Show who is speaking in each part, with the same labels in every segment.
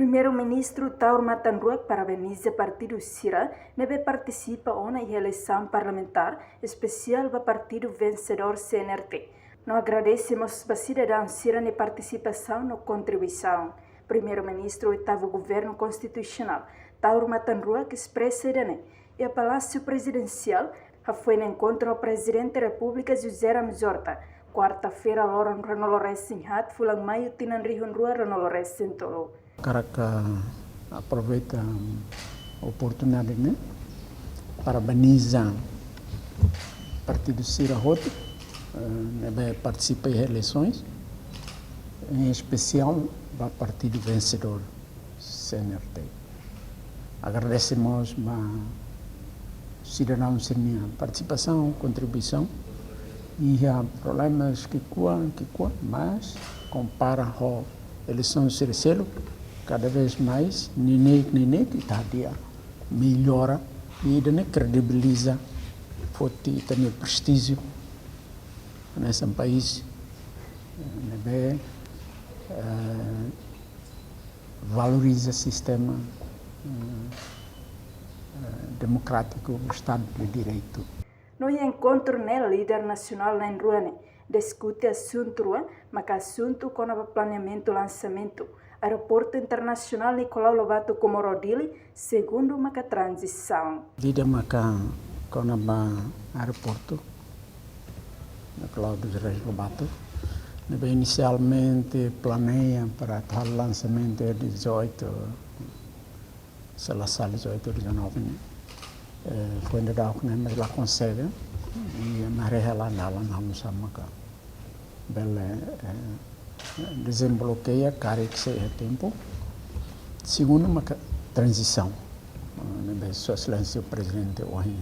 Speaker 1: Primeiro-ministro Taur Matanruak parabeniza partido Sira, nebe participa na eleição parlamentar especial do partido vencedor CNRT. Nós agradecemos a cidadão Sira na participação na contribuição. Primeiro-ministro oitavo governo constitucional Taur Matanruak expressa e o Palácio Presidencial foi no encontro ao presidente da República José Ramos Horta. Quarta-feira, Loran Ranolores Sinhat, Fulang Maio Tinan Rihun Rua Ranolores Sentolo.
Speaker 2: Caraca aproveita a oportunidade, né? Parabenizar o partido Sira Roto, participa em eleições, em especial o partido vencedor CNRT. Agradecemos a cidadãos em participação, contribuição, e há problemas que mas compara com a eleição de Selo, cada vez mais, que está melhora e credibiliza, forte também prestígio nesse país, valoriza o sistema democrático, o Estado de Direito.
Speaker 1: No encontro no líder nacional na Ruane discute assunto mas assunto com o planeamento e lançamento aeroporto internacional Nicolau Lobato Comorodili segundo uma transição.
Speaker 2: Vida maca com o aeroporto Nicolau Lobato, inicialmente planeia para tal lançamento de 18, sei lá, 18 ou 19, né? Foi ainda dado que mas lá consegue e na real não sama cá bela desbloqueia cara que se é tempo. Segundo uma transição, Sua Excelência o Presidente hoje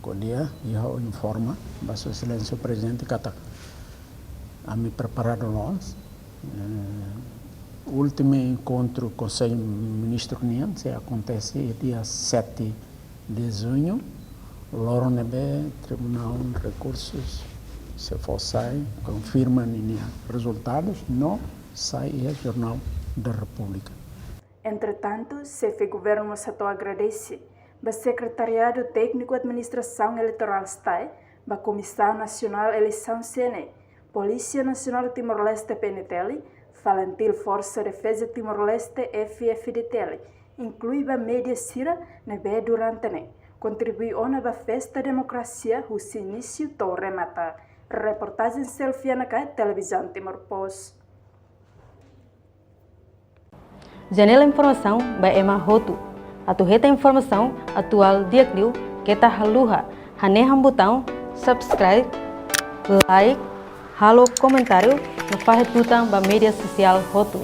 Speaker 2: colhia e informa, Sua Excelência o Presidente que a me preparado nós. O último encontro com o Conselho Ministro União se acontece dia 7 de junho, lá no Tribunal de Recursos, se for sai, confirma os resultados, não sai o Jornal da República.
Speaker 1: Entretanto, o governo Sato agradece ao Secretariado Técnico de Administração Eleitoral STAE, a Comissão Nacional de Eleição CNE, Polícia Nacional de Timor-Leste PNTL, Falantil Força de Defesa Timor-Leste FFDTL, inclui a média Sira nebe durante ne. Contribuiu na festa democracia o início do remata. Reportagem selfie na televisão Timor Post.
Speaker 3: Janela Informação by Emma Hotu. Atuheta informação atual diakliu kita haluha. Haneham botão subscribe, like, halo comentário no fahetutang ba media sosial Hotu.